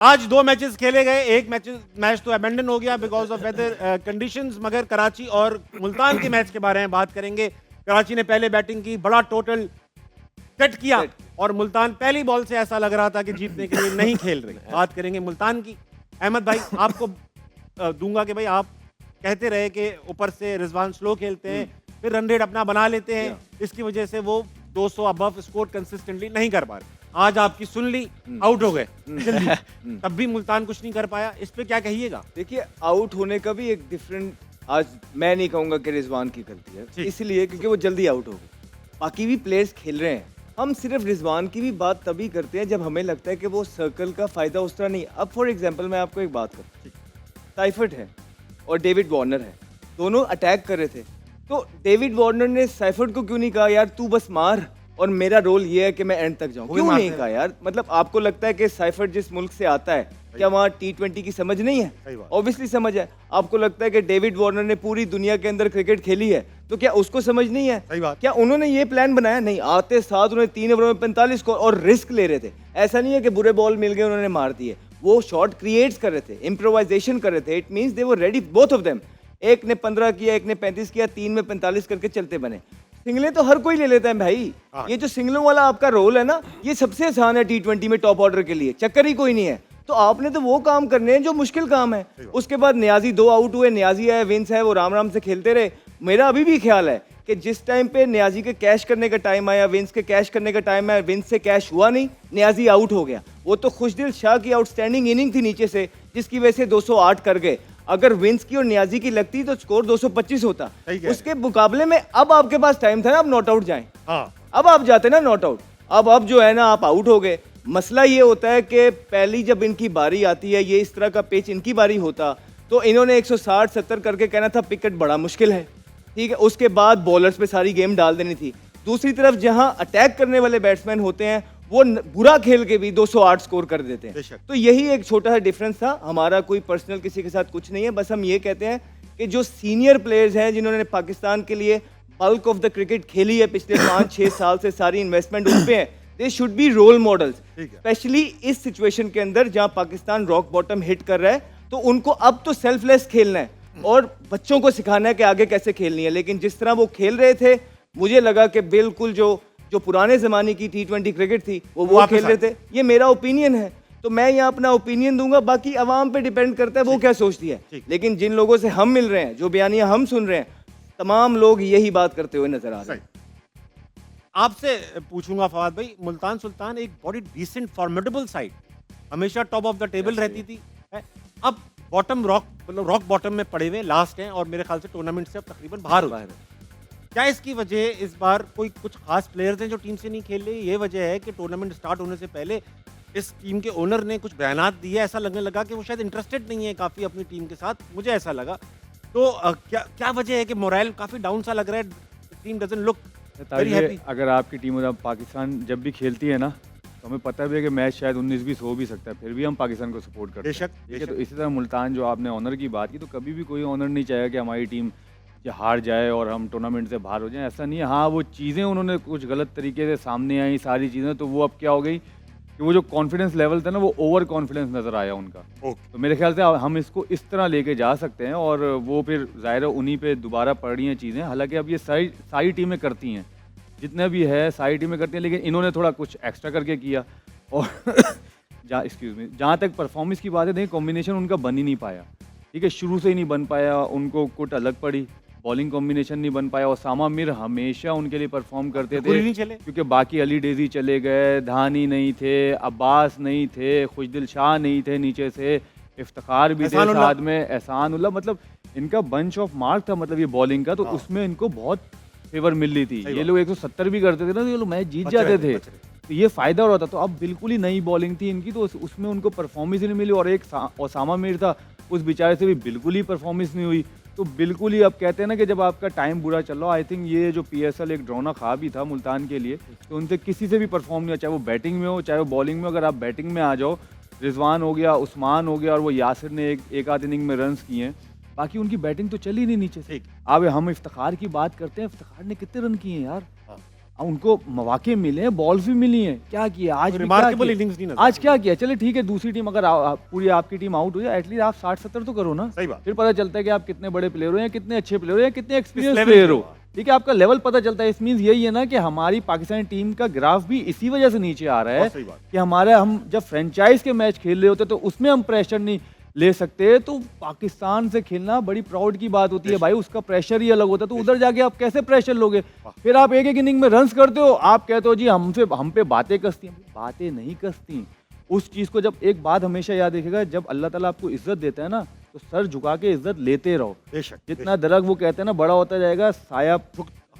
आज 2 मैचेस खेले गए, एक मैच तो अबेंडन हो गया बिकॉज ऑफ वेदर कंडीशंस, मगर कराची और मुल्तान के मैच के बारे में बात करेंगे। कराची ने पहले बैटिंग की, बड़ा टोटल सेट किया और मुल्तान पहली बॉल से ऐसा लग रहा था कि जीतने के लिए नहीं खेल रही। बात करेंगे मुल्तान की। अहमद भाई, आपको दूंगा कि भाई आप कहते रहे कि ऊपर से रिजवान स्लो खेलते हैं, फिर रन रेट अपना बना लेते हैं, इसकी वजह से वो 200 अबव स्कोर कंसिस्टेंटली नहीं कर पा रहे। आज आपकी सुन ली, आउट हो गए जल्दी, तब भी मुल्तान कुछ नहीं कर पाया। इस पे क्या कहिएगा? देखिए, आउट होने का भी एक डिफरेंट, आज मैं नहीं कहूंगा कि रिजवान की गलती है, इसलिए क्योंकि वो जल्दी आउट हो गए। बाकी भी प्लेयर्स खेल रहे हैं। हम सिर्फ रिजवान की भी बात तभी करते हैं जब हमें लगता है कि वो सर्कल का फायदा उस तरह नहीं। अब फॉर एग्जांपल मैं आपको एक बात करता हूं, साइफर्ट है और डेविड वार्नर है, दोनों अटैक कर रहे थे। तो डेविड वार्नर ने साइफर्ट को क्यों नहीं कहा यार तू बस मार और मेरा रोल ये है कि मैं एंड तक जाऊं? क्यों नहीं कहा यार? मतलब आपको लगता है कि साइफर्ट जिस मुल्क से आता है, क्या वहाँ T20 की समझ नहीं है? ऑब्वियसली समझ है। आपको लगता है कि डेविड वार्नर ने पूरी दुनिया के अंदर क्रिकेट खेली है, तो क्या उसको समझ नहीं है? क्या उन्होंने ये प्लान बनाया? नहीं, आते साथ उन्होंने 3 ओवरों में 45 को और रिस्क ले रहे थे। ऐसा नहीं है कि बुरे बॉल मिल गए उन्होंने मार दिए, वो शॉट क्रिएट्स कर रहे थे, इम्प्रोवाइजेशन कर रहे थे। It means they were ready, both of them. एक ने 15 किया, एक ने 35 किया, 3 में 45 करके चलते बने। सिंगलें तो हर कोई ले लेता है भाई। ये जो सिंगलों वाला आपका रोल है ना, ये सबसे आसान है T20 में टॉप ऑर्डर के लिए, चक्कर ही कोई नहीं है। तो आपने तो वो काम करने हैं जो मुश्किल काम है। उसके बाद नियाजी 2 आउट हुए, नियाजी है, विंस है, वो राम राम से खेलते रहे। मेरा अभी भी ख्याल है कि जिस टाइम पे नियाजी के कैश करने का टाइम आया, विंस के कैश करने का टाइम आया, विंस से कैश हुआ नहीं, नियाजी आउट हो गया। वो तो खुशदिल शाह की आउटस्टैंडिंग इनिंग थी नीचे से, जिसकी वजह से 208 कर गए। अगर विंस की और नियाजी की लगती तो स्कोर 225 होता। उसके मुकाबले में अब आपके पास टाइम था ना, अब नॉट आउट जाएं। अब आप जाते ना नॉट आउट। अब जो है ना, आप आउट हो गए। मसला ये होता है कि पहली जब इनकी बारी आती है, ये इस तरह का पिच इनकी बारी होता, तो इन्होंने 160-70 करके कहना था पिकेट बड़ा मुश्किल है, ठीक है। उसके बाद बॉलर्स पे सारी गेम डाल देनी थी। दूसरी तरफ जहां अटैक करने वाले बैट्समैन होते हैं, वो बुरा खेल के भी 208 स्कोर कर देते हैं। तो यही एक छोटा सा डिफरेंस था। हमारा कोई पर्सनल किसी के साथ कुछ नहीं है, बस हम ये कहते हैं कि जो सीनियर प्लेयर्स हैं जिन्होंने पाकिस्तान के लिए बल्क ऑफ द क्रिकेट खेली है पिछले 5-6 साल से, सारी इन्वेस्टमेंट उन पे है, they should be role models. Specially इस सिचुएशन के अंदर जहां पाकिस्तान रॉक बॉटम हिट कर रहा है, तो उनको अब तो सेल्फलेस खेलना है और बच्चों को सिखाना है कि आगे कैसे खेलनी है। लेकिन जिस तरह वो खेल रहे थे, मुझे लगा कि बिल्कुल जो पुराने जमाने की T20 क्रिकेट थी वो खेल रहे थे। ये मेरा ओपिनियन है, तो मैं यहाँ अपना ओपिनियन दूंगा, बाकी अवाम पे डिपेंड करता है वो क्या सोचती है। लेकिन जिन लोगों से हम मिल रहे हैं, जो बयानियां हम सुन रहे हैं, तमाम लोग यही बात करते हुए नजर आ रहे हैं। आपसे पूछूंगा फवाद भाई, मुल्तान सुल्तान एक बड़ी डिसेंट फॉर्मेडेबल साइड, हमेशा टॉप ऑफ द टेबल रहती थी, अब बॉटम रॉक बॉटम में पड़े हुए लास्ट हैं और मेरे ख्याल से टूर्नामेंट से अब तकरीबन बाहर हो गए। क्या इसकी वजह इस बार कोई कुछ खास प्लेयर्स हैं जो टीम से नहीं खेल रहे? ये वजह है कि टूर्नामेंट स्टार्ट होने से पहले इस टीम के ओनर ने कुछ बयानात दिए, ऐसा लगने लगा कि वो शायद इंटरेस्टेड नहीं है काफ़ी अपनी टीम के साथ, मुझे ऐसा लगा। तो क्या वजह है कि मोरल काफ़ी डाउन सा लग रहा है, team doesn't look very happy? अगर आपकी टीम पाकिस्तान जब भी खेलती है ना, तो हमें पता भी है कि मैच शायद 19-20 हो भी सकता है, फिर भी हम पाकिस्तान को सपोर्ट करते हैं। ठीक है, तो इसी तरह मुल्तान जो आपने ऑनर की बात की, तो कभी भी कोई ऑनर नहीं चाहेगा कि हमारी टीम हार जाए और हम टूर्नामेंट से बाहर हो जाएं, ऐसा नहीं है। हाँ, वो चीज़ें उन्होंने कुछ गलत तरीके से सामने आई, सारी चीज़ें, तो वो अब क्या हो गई कि वो जो कॉन्फिडेंस लेवल था ना, वो ओवर कॉन्फिडेंस नज़र आया उनका। तो मेरे ख्याल से हम इसको इस तरह लेके जा सकते हैं और वो फिर ज़ाहिर है उन्हीं पे दोबारा पड़ रही हैं चीज़ें। हालांकि अब ये सारी टीमें करती हैं, जितने भी है सारी टीमें करती हैं, लेकिन इन्होंने थोड़ा कुछ एक्स्ट्रा करके किया। और जहाँ तक परफॉर्मेंस की बात है, देखिए कॉम्बिनेशन उनका बन ही नहीं पाया, ठीक है, शुरू से ही नहीं बन पाया। उनको कुट अलग पड़ी, बॉलिंग कॉम्बिनेशन नहीं बन पाया। ओसामा मीर हमेशा उनके लिए परफॉर्म करते थे, क्योंकि बाकी अली डेजी चले गए, धानी नहीं थे, अब्बास नहीं थे, खुशदिल शाह नहीं थे, नीचे से इफ्तिखार भी थे, साथ में एहसान उल्लाह। मतलब इनका बंच ऑफ मार्क था, मतलब ये बॉलिंग का, तो उसमें इनको बहुत फेवर मिल रही थी। ये लोग 170 भी करते थे ना, तो ये लोग मैच जीत जाते थे, तो ये फायदा हो रहा था। तो अब बिल्कुल ही नई बॉलिंग थी इनकी, तो उसमें उनको परफॉर्मेंस ही नहीं मिली। और एक ओसामा मीर था, उस बेचारे से भी बिल्कुल ही परफॉर्मेंस नहीं हुई। तो बिल्कुल ही अब कहते हैं ना कि जब आपका टाइम बुरा चल रहा, आई थिंक ये जो PSL एक ड्रोना खा भी था मुल्तान के लिए, तो उनसे किसी से भी परफॉर्म नहीं हुआ, चाहे वो बैटिंग में हो चाहे वो बॉलिंग में। अगर आप बैटिंग में आ जाओ, रिजवान हो गया, उस्मान हो गया, और वो यासिर ने एक आध इनिंग में रन्स किए हैं, बाकी उनकी बैटिंग तो चली नहीं नीचे से। अब हम इफ्तिखार की बात करते हैं, इफ्तिखार ने कितने रन किए हैं यार? उनको मौके मिले हैं, बॉल्स भी मिली हैं, क्या किया आज भी क्या रिमार्केबल किया? इनिंग्स नहीं नजर आज क्या किया? चले ठीक है, दूसरी टीम अगर पूरी आपकी टीम आउट हो जाए, एटलीस्ट आप 60-70 तो करो ना। सही बात। फिर पता चलता है कि आप कितने बड़े प्लेयर हो या कितने अच्छे प्लेयर हो या कितने एक्सपीरियंस level प्लेयर पे हो। हो। ठीक है, आपका लेवल पता चलता है। इस मीन्स यही है ना कि हमारी पाकिस्तानी टीम का ग्राफ भी इसी वजह से नीचे आ रहा है बहुत सही बात। कि हमारे हम जब फ्रेंचाइज के मैच खेल रहे होते तो उसमें हम प्रेशर नहीं ले सकते, तो पाकिस्तान से खेलना बड़ी प्राउड की बात होती है भाई, उसका प्रेशर ही अलग होता है। तो उधर जाके आप कैसे प्रेशर लोगे? फिर आप एक एक इनिंग में रन्स करते हो, आप कहते हो जी हम पे बातें कसती हैं। बातें नहीं कसती। उस चीज को जब एक बात हमेशा याद रखिएगा, जब अल्लाह ताला आपको इज्जत देता है ना, तो सर झुका के इज्जत लेते रहो। बेशक, जितना दरख्त वो कहते हैं ना बड़ा होता जाएगा, साया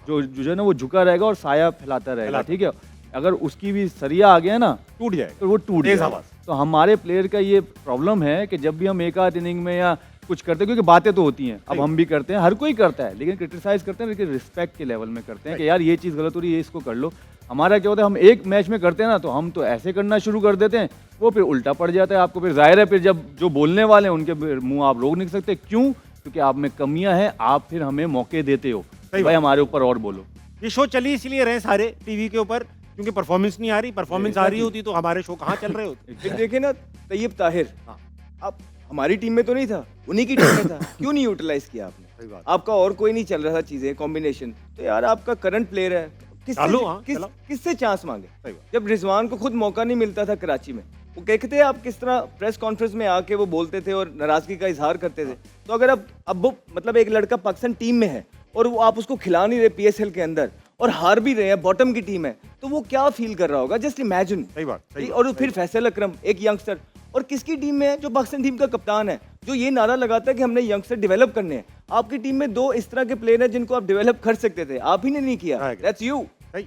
जो है ना वो झुका रहेगा और साया फैलाता रहेगा। ठीक है, अगर उसकी भी सरिया आ गया ना टूट जाएगा तो वो टूट तेज जाएगा। आवाज। तो हमारे प्लेयर का ये प्रॉब्लम है कि जब भी हम एक आध इनिंग में या कुछ करते हैं, क्योंकि बातें तो होती हैं, अब हम भी करते हैं, हर कोई करता है, लेकिन क्रिटिसाइज करते हैं, लेकिन रिस्पेक्ट के लेवल में करते हैं कि यार ये चीज़ गलत हो रही है, इसको कर लो। हमारा क्या होता है, हम एक मैच में करते हैं ना, तो हम तो ऐसे करना शुरू कर देते हैं, वो फिर उल्टा पड़ जाता है आपको। फिर जाहिर है, फिर जब जो बोलने वाले हैं उनके मुंह आप रोक नहीं सकते। क्यों? क्योंकि आप में कमियां हैं, आप फिर हमें मौके देते हो भाई हमारे ऊपर और बोलो। ये शो चली इसलिए रहे सारे टीवी के ऊपर क्योंकि परफॉर्मेंस नहीं आ रही, परफॉर्मेंस आ रही होती तो हमारे शो कहाँ चल रहे होते। फिर देखे ना तैयब ताहिर, हाँ। आप हमारी टीम में तो नहीं था, उन्हीं की टीम में था, क्यों नहीं यूटिलाइज किया आपने? सही बात। आपका और कोई नहीं चल रहा था चीजें कॉम्बिनेशन, तो यार आपका करंट प्लेयर है, डालो, हाँ, चलाओ। किससे चांस मांगे? सही बात। जब रिजवान को खुद मौका नहीं मिलता था कराची में, वो कहते थे आप किस तरह प्रेस कॉन्फ्रेंस में आके वो बोलते थे और नाराजगी का इजहार करते थे। तो अगर अब वो मतलब एक लड़का पाकिस्तान टीम में है और वो आप उसको खिला नहीं रहे पीएसएल के अंदर और हार भी रहे हैं, बॉटम की टीम है, तो वो क्या फील कर रहा होगा? Just imagine. सही बात, सही बात, और फिर फैसल अकरम एक यंगस्टर, और किसकी टीम में है? जो पाकिस्तान टीम का कप्तान है, जो ये नारा लगाता है कि हमने यंगस्टर डेवलप करने हैं। आपकी टीम में दो इस तरह के प्लेयर हैं जिनको आप डेवलप कर सकते थे, आप ही ने नहीं किया। Right. That's you. सही।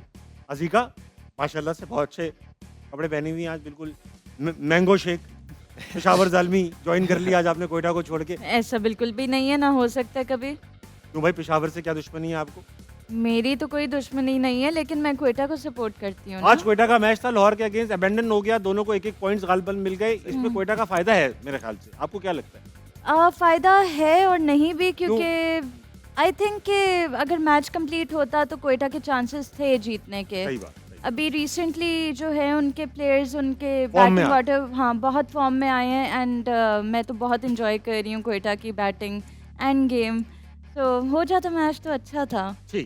अजीका माशाल्लाह से बहुत अच्छे कपड़े पहनी हुई हैं आज, बिल्कुल mango shake. Peshawar Zalmi join कर लिया आज आपने कोयटा को छोड़ के। ऐसा बिल्कुल भी नहीं है, ना हो सकता है कभी। क्यों भाई, पेशावर से क्या दुश्मनी है आपको? मेरी तो कोई दुश्मनी नहीं है, लेकिन मैं क्वेटा को सपोर्ट करती हूँ आज ना। कोयटा का मैच था, लाहौर के अगेंस्ट अबेंडन हो गया, दोनों को एक एक पॉइंट्स गालबन मिल गए। इसमें कोयटा का फायदा है मेरे ख्याल से, आपको क्या लगता है? फायदा है और नहीं भी, क्योंकि आई थिंक कि अगर मैच कंप्लीट होता तो कोयटा के चांसेस थे जीतने के। सही बात, सही। अभी रिसेंटली जो है उनके प्लेयर्स, उनके फॉर्म में बैटिंग वाटर, हाँ बहुत फॉर्म में आए हैं। एंड मैं तो बहुत इंजॉय कर रही हूँ कोयटा की बैटिंग एंड गेम। तो हो जाता मैच तो अच्छा था। ठीक।